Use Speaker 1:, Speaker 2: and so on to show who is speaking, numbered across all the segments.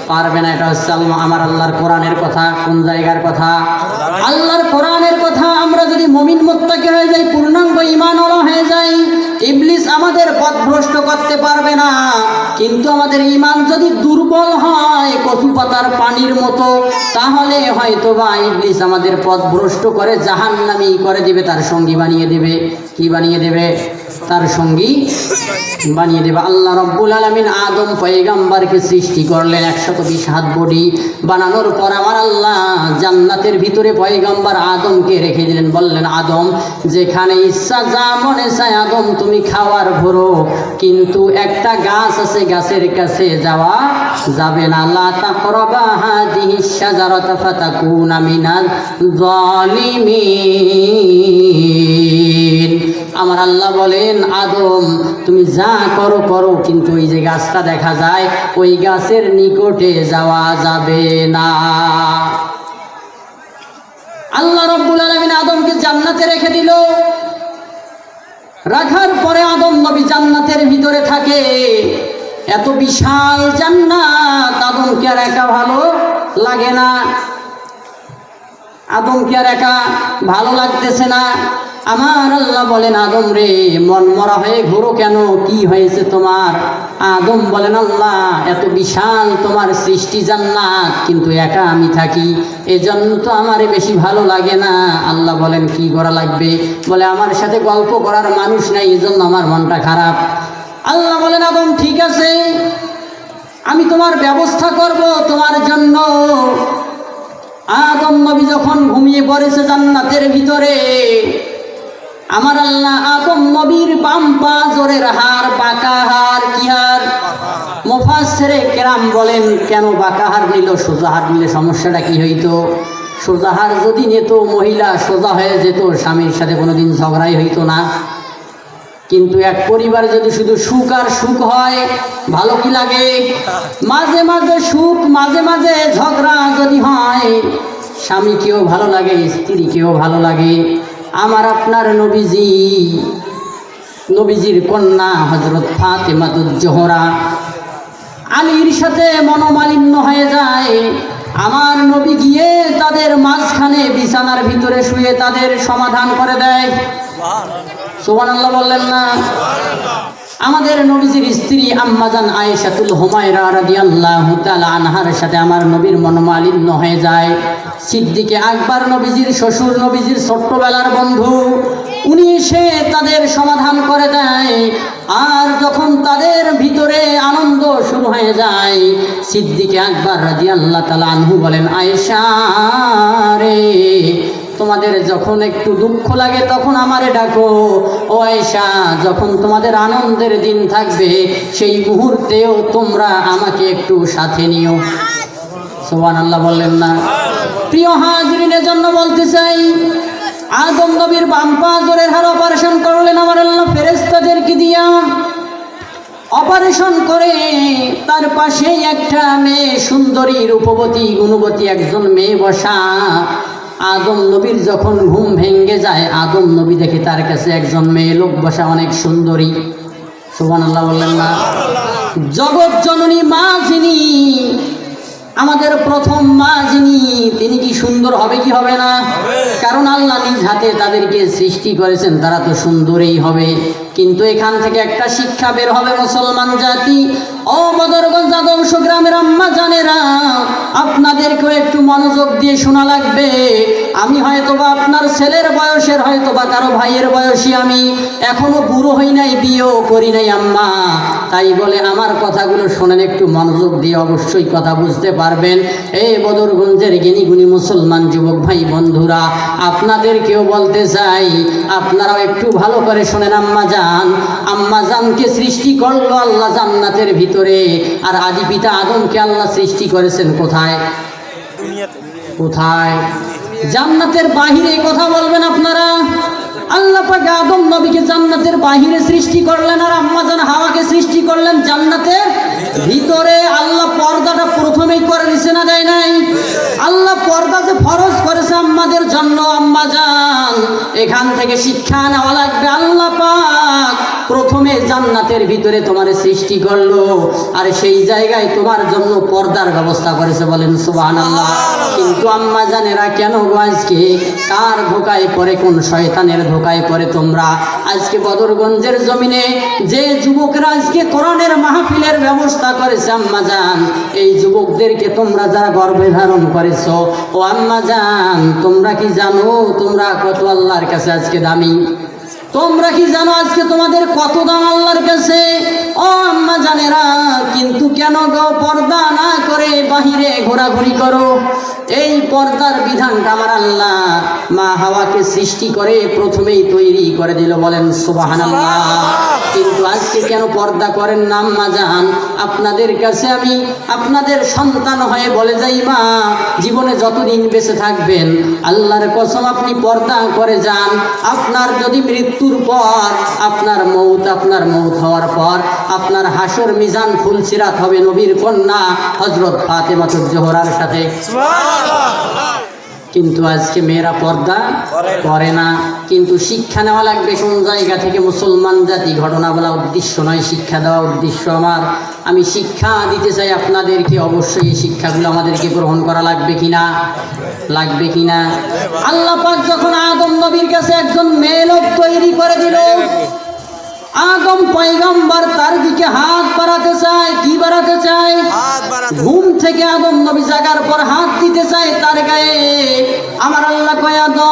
Speaker 1: পারবে না। এটা হচ্ছে আমার আল্লাহর কোরআনের কথা। কোন জায়গার কথা? আল্লাহর কোরআনের কথা। আমরা যদি মুমিন মুত্তাকি হয়ে যাই, পূর্ণাঙ্গ ঈমানওয়ালা হয়ে যাই, ইবলিস আমাদের পথভ্রষ্ট করতে পারবে না। কিন্তু আমাদের ঈমান যদি দুর্বল হয় কচু পাতার পানির মতো, তাহলে হয়তোবা ইবলিস আমাদের পথভ্রষ্ট করে জাহান্নামী করে দিবে, তার সঙ্গী বানিয়ে দেবে। কি বানিয়ে দেবে? তার সঙ্গী বানিয়ে দেবে। আল্লাহ রব্বুল আলামিন আদম পয়গাম্বরকে সৃষ্টি করলেন 120 হাত বডি বানানোর পর আমার আল্লাহ জান্নাতের ভিতরে পয়গাম্বর আদমকে রেখে দিলেন। বললেন, আদম যেখানে ইচ্ছা যা মনে চায় আদম তুমি খাওয়ার ভরো, কিন্তু একটা গাছ আছে, গাছের কাছে যাওয়া যাবে না। লা তাকরাবা হাদিহিশ শাজারাতা ফাতাকুনা মিনাজ জালিমিন। আমার আল্লাহ বলেন, আদম তুমি যা করো করো, কিন্তু ওই যে গাছটা দেখা যায় ওই গাছের নিকটে যাওয়া যাবে না। আল্লাহ রাব্বুল আলামিন আদমকে জান্নাতে রেখে দিল। রাখার পরে আদম নবী জান্নাতের ভিতরে থাকে। এত বিশাল জান্নাত, আদমকে আর একা ভালো লাগে না। আদমকে আর একা ভালো লাগতেছে না। আমার আল্লাহ বলেন, আদম রে মন মরা হয়ে ঘোরো কেন? কি হয়েছে তোমার? আদম বলেন, আল্লাহ এত বিশাল তোমার সৃষ্টি জান্নাত, কিন্তু একা আমি থাকি, এজন্য তো আমার বেশি ভালো লাগে না। আল্লাহ বলেন, কি করা লাগবে? বলে, আমার সাথে গল্প করার মানুষ নাই, এজন্য আমার মনটা খারাপ। আল্লাহ বলেন, আদম ঠিক আছে, আমি তোমার ব্যবস্থা করব তোমার জন্য। আদম নবী যখন ঘুমিয়ে পড়েছে জান্নাতের ভিতরে, আমার আল্লাহ আদম নবীর বাম পা জোরের হাড়, বাঁকা হাড়। কি হাড়? মুফাসসিরে কেরাম বলেন, কেন বাঁকা হাড় নিল? সোজা হাড় নিলে সমস্যাটা কি হইতো? সোজা হাড় যদি নিত, মহিলা সোজা হয়ে যেত, স্বামীর সাথে কোনোদিন ঝগড়াই হইতো না। কিন্তু এক পরিবারে যদি শুধু সুখ আর সুখ হয়, ভালো কি লাগে? মাঝে মাঝে সুখ, মাঝে মাঝে ঝগড়া যদি হয়, স্বামীকেও ভালো লাগে, স্ত্রীকেও ভালো লাগে। আমার আপনার নবীজির কন্যা হযরত ফাতেমাতুজ জোহরা আলীর সাথে মনোমালিন্য হয়ে যায়। আমার নবী গিয়ে তাদের মাঝখানে বিছানার ভিতরে শুয়ে তাদের সমাধান করে দেয়। সুবহানাল্লাহ বললেন না? আমাদের নবীজির স্ত্রী আম্মাজান আয়েশাতুল হুমায়রা রাদিয়াল্লাহু তাআলা আনহার সাথে আমার নবীর মনোমালিন্য হয়ে যায়। সিদ্দিকে আকবর নবীজির শ্বশুর, নবীজির ছোট্টবেলার বন্ধু, উনি এসে তাদের সমাধান করে দেয়। আর যখন তাদের ভিতরে আনন্দ শুরু হয়ে যায়, সিদ্দিকে আকবর রাদিয়াল্লাহু তাআলা আনহু বলেন, আয়েশা রে, তোমাদের যখন একটু দুঃখ লাগে তখন আমারে ডাকো। ও আয়েশা, যখন তোমাদের আনন্দের দিন থাকবে সেই মুহূর্তেও তোমরা আমাকে একটু সাথে নিও। সুবহানাল্লাহ বললেন না? প্রিয় হাজরিনের জন্য বলতে চাই, আদম নবীর বাম পা জোরের হাড় অপারেশন করলেন আমার আল্লাহ ফেরেশতাদেরকে দিয়া। অপারেশন করে তার পাশে একটা মেয়ে, সুন্দরী, রূপবতী, গুণবতী একজন মেয়ে বসা। আদম নবীর যখন ঘুম ভেঙে যায়, আদম নবী দেখে তার কাছে একজন মেয়ে লোক বসা, অনেক সুন্দরী। সুবহানাল্লাহ বললেন না? জগৎ জননী মা যিনি, আমাদের প্রথম মা যিনি, তিনি কি সুন্দর হবে কি হবে না? কারণ আল্লাহ নিজ হাতে তাদেরকে সৃষ্টি করেছেন, তারা তো সুন্দরই হবে। কিন্তু এখান থেকে একটা শিক্ষা বের হবে মুসলমান জাতি। ও বদরগঞ্জ আদর্শ গ্রামের আম্মা জানেরা, আপনাদেরকেও একটু মনোযোগ দিয়ে শোনা লাগবে। আমি হয়তোবা আপনার ছেলের বয়সের, হয়তোবা কারো ভাইয়ের বয়সী, আমি এখনো বুড়ো হই নাই, বিয়েও করি নাই আম্মা। তাই বলে আমার কথাগুলো শোনেন একটু মনোযোগ দিয়ে, অবশ্যই কথা বুঝতে পারবেন। এই বদরগঞ্জের জ্ঞানীগুণী মুসলমান যুবক ভাই বন্ধুরা, আপনাদেরকেও বলতে চাই, আপনারাও একটু ভালো করে শোনেন। আম্মা জানকে সৃষ্টি করলো আল্লাহ জান্নাতের ভিতরে, আর আদি পিতা আদমকে আল্লাহ সৃষ্টি করেছেন কোথায়? কোথায়? জান্নাতের বাহিরে। কথা বলবেন আপনারা? আল্লাহ পাক আদম নবীকে জান্নাতের বাহিরে সৃষ্টি করলেন, আর আম্মা জান হাওয়াকে সৃষ্টি করলেন জান্নাতের ভিতরে। আল্লাহ পর্দাটা প্রথমেই করে দিছে না দেয় নাই? আল্লাহ পর্দা যে ফরজ করেছে আম্মাদের জন্য, আম্মা জান এখান থেকে শিক্ষা নেওয়া লাগবে। আল্লাহ পাক প্রথমে জান্নাতের ভিতরে তোমার সৃষ্টি করলো, আর সেই জায়গায় তোমার জন্য পর্দার ব্যবস্থা করেছে, বলেন সুবহানাল্লাহ। কিন্তু আম্মা জানেরা কেন গো আজকে কার ধোকায় পড়ে, কোন শয়তানের ধোকায় পড়ে তোমরা আজকে বদরগঞ্জের জমিনে যে যুবকরা আজকে কোরআনের মাহফিলের ব্যবস্থা করেছে আম্মা জান, এই যুবকদেরকে তোমরা যারা গর্ভে ধারণ করেছো, ও আম্মা জান তোমরা কি জানো তোমরা কত আল্লাহর কাছে আজকে দামি? তোমরা কি জানো আজকে তোমাদের কত দাম আল্লাহর কাছে? ও আম্মা জানেরা, কিন্তু কেন গো পর্দা না করে বাহিরে ঘোরাঘুরি করো? এই পর্দার বিধানটা আমার আল্লাহ মা হাওয়াকে সৃষ্টি করে প্রথমেই তৈরি করে দিল, বলেন সুবহানাল্লাহ। কিন্তু আজকে কেন পর্দা করেন না আম্মা জান? আপনাদের কাছে আমি আপনাদের সন্তান হয়ে বলে যাই মা, জীবনে যতদিন বেঁচে থাকবেন আল্লাহর কসম আপনি পর্দা করে যান। আপনার যদি মৃত্যুর পর আপনার মৌত হওয়ার পর আপনার হাসর মিজান ফুলসিরাত হবে নবীর কন্যা হযরত ফাতেমাতুজ জোহরার সাথে। কিন্তু আজকে মেয়েরা পর্দা করে না। কিন্তু শিক্ষা নেওয়া লাগবে কোন জায়গা থেকে? মুসলমান জাতি ঘটনা বলা উদ্দেশ্য নয়, শিক্ষা দেওয়া উদ্দেশ্য আমার। আমি শিক্ষা দিতে চাই আপনাদেরকে, অবশ্যই এই শিক্ষাগুলো আমাদেরকে গ্রহণ করা লাগবে কিনা? লাগবে কিনা? আল্লাহ পাক যখন আদম নবীর কাছে একজন মেয়ে লোক তৈরি করে দিল, আদম পয়গম্বর তার দিকে হাত বাড়াতে চায়। কি বাড়াতে চায়? ঘুম থেকে আদম নবী জাগার পর হাত দিতে চায় তার গায়ে। আমার আল্লাহ কয় আদম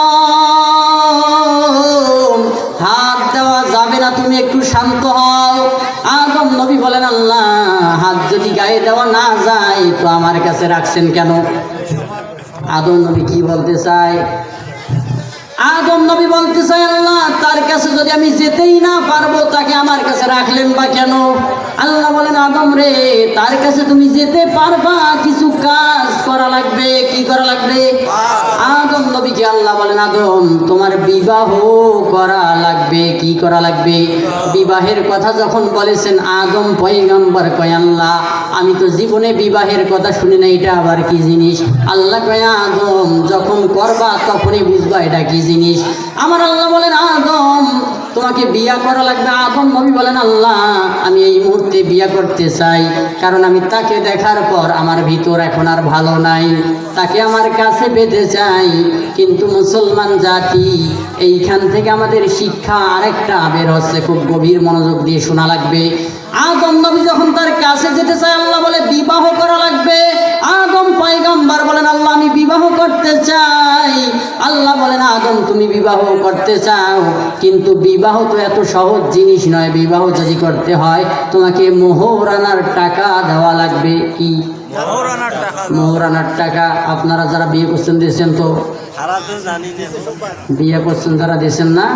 Speaker 1: হাত দেওয়া যাবে না, তুমি একটু শান্ত হও। আদম নবী বলেন আল্লাহ হাত যদি গায়ে দেওয়া না যায় তো আমার কাছে রাখছেন কেন? আদম নবী কি বলতে চায়? আদম নবী বলতে চাই আল্লাহ তার কাছে যদি আমি যেতেই না পারবো তাকে আমার কাছে রাখলেন বা কেন? আল্লাহ বলেন আদম রে, তার কাছে তুমি যেতে পারবা, কিছু কাজ করা লাগবে। কি করা লাগবে? আদম নবীকে আল্লাহ বলেন আদম তোমার বিবাহ করা লাগবে। কি করা লাগবে? বিবাহের কথা যখন বলেছেন আদম পয়গম্বর কয় আল্লাহ আমি তো জীবনে বিবাহের কথা শুনি না, এটা আবার কি জিনিস? আল্লাহ কয় আদম যখন করবা তখনই বুঝবা এটা কি জিনিস। আমার আল্লাহ বলেন আদম তোমাকে বিয়া করা লাগবে। আদম নবী বলেন আল্লাহ আমি এই মুহূর্তে বিয়া করতে চাই, কারণ আমি তাকে দেখার পর আমার ভিতর এখন আর ভালো নাই, তাকে আমার কাছে পেতে চাই। কিন্তু মুসলমান জাতি, এইখান থেকে আমাদের শিক্ষা আরেকটা বের হচ্ছে, খুব গভীর মনোযোগ দিয়ে শোনা লাগবে। আদম নবী যখন তার কাছে যেতে চায় আল্লাহ বলে বিবাহ করা লাগবে। আদম পয়গম্বর বলেন আল্লাহ আমি বিবাহ করতে চাই। আল্লাহ বলেন আদম তুমি বিবাহ করতে চাও, কিন্তু বিবাহ তো এত সহজ জিনিস নয়। বিবাহ যদি করতে হয় তোমাকে মোহরানার টাকা দেওয়া লাগবে। কি মোহরানার টাকা? আপনারা যারা বিয়ে করছেন দিয়েছেন তো? বিয়ে করছেন যারা দিয়েছেন না,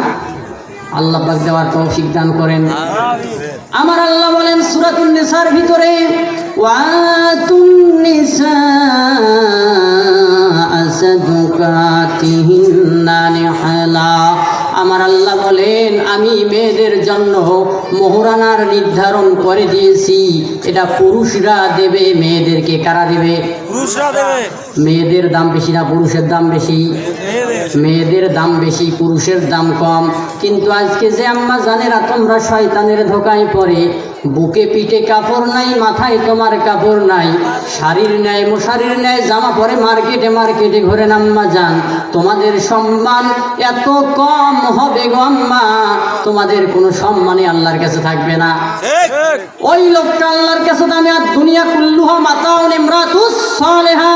Speaker 1: আল্লাহ পাক দেওয়ার তৌফিক দান করেন। আমার আল্লাহ বলেন সূরাতুন নিসার ভিতরে ওয়াতুন নিসা সাদকাতিহিন্না নিহলা। আমার আল্লাহ বলেন আমি মেয়েদের জন্য মোহরানার নির্ধারণ করে দিয়েছি, এটা পুরুষরা দেবে মেয়েদেরকে। কারা দেবে? পুরুষরা দেবে। মেয়েদের দাম বেশি না পুরুষের দাম বেশি? মেয়েদের দাম বেশি, পুরুষের দাম কম। কিন্তু আজকে যে আম্মা জানেরা তোমরা শয়তানের ধোকায় পড়ে, বুকে পিঠে কাপড় নাই, মাথায় তোমার কাপড় নাই, শাড়ির ন্যায় মশারির ন্যায় জামা পরে মার্কেটে মার্কেটে ঘুরে আম্মা জান, তোমাদের সম্মান এত কম হবে গো আম্মা, তোমাদের কোনো সম্মানই আল্লাহর কাছে থাকবে না। ওই লোকটা আল্লাহর কাছে দামি। আর দুনিয়া কুল্লুহা মাতাউন ইমরাতুস সালেহা।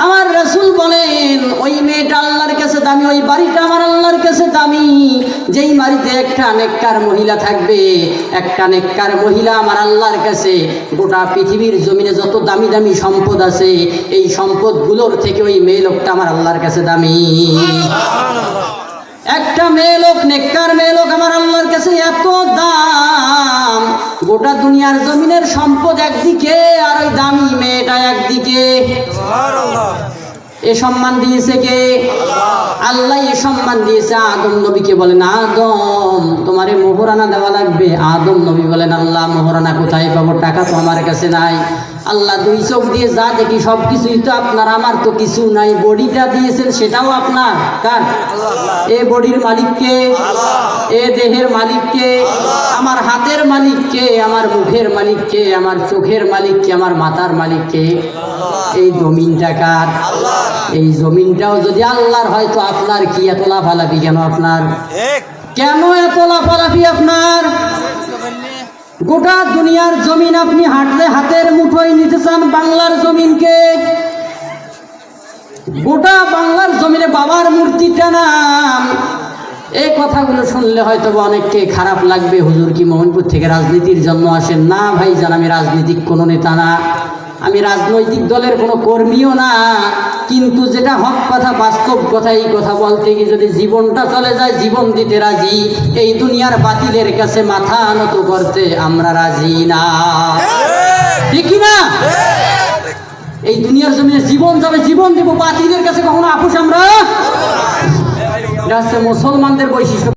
Speaker 1: আমার রাসূল বলেন ওই মেয়েটা আল্লাহর কাছে দামি, ওই বাড়িটা আমার আল্লাহর কাছে দামি। যেই বাড়িতে একটা নেককার মহিলা থাকবে, একটা নেককার মহিলা আমার আল্লাহর কাছে গোটা পৃথিবীর জমিনে যত দামি দামি সম্পদ আছে এই সম্পদগুলোর থেকে ওই মেয়ে লোকটা আমার আল্লাহর কাছে দামি। একটা মেয়ে লোক, নেককার মেয়ে লোক আমার আল্লাহর কাছে এত দাম, গোটা দুনিয়ার জমিনের সম্পদ একদিকে আর ওই দামি মেয়েটা একদিকে। এ সম্মান দিয়েছে কে? আল্লাহ এ সম্মান দিয়েছে আদম নবীকে। বলেন আদম তোমারে মোহরানা দেওয়া লাগবে। আদম নবী বলেন আল্লাহ মোহরানা কোথায় পাবো, টাকা তো আমার কাছে নাই। আল্লাহ দুই চোখ দিয়ে যা দেখি সব কিছুই তো আপনার, আমার তো কিছু নাই। বডিটা দিয়েছেন সেটাও আপনার, কার? এ বডির মালিককে, এ দেহের মালিককে, আমার হাতের মালিককে, আমার মুখের মালিককে, আমার চোখের মালিককে, আমার মাথার মালিককে। এই জমিনটা কার? এই জমিনটাও যদি আল্লাহর হয় তো আপনার কি এত লাফালাফি কেন? আপনার কেন এত লাফালাফি আপনার? গোটা দুনিয়ার জমিন আপনি হাঁটলে হাতের মুঠোয় নিতে চান বাংলার জমিনকে। গোটা বাংলার জমিনে বাবার মূর্তিটা নাম। এই কথাগুলো শুনলে হয়তো অনেককে খারাপ লাগবে। হুজুর কি মোহনপুর থেকে রাজনীতির জন্য আসেন? না ভাইজান, আমি রাজনীতিক কোনো নেতা না, আমি রাজনৈতিক দলের কোনো কর্মীও না। কিন্তু যেটা হক কথা, বাস্তব কথা, এই কথা বলতে গিয়ে যদি জীবনটা চলে যায়, জীবন দিতে রাজি। এই দুনিয়ার বাতিলের কাছে মাথা নত করতে আমরা রাজি না, ঠিক না? এই দুনিয়ার জমিনে জীবন যাবে, জীবন দেব, বাতিলের কাছে কখনো আপোষ আমরা। এটা হচ্ছে মুসলমানদের বৈশিষ্ট্য।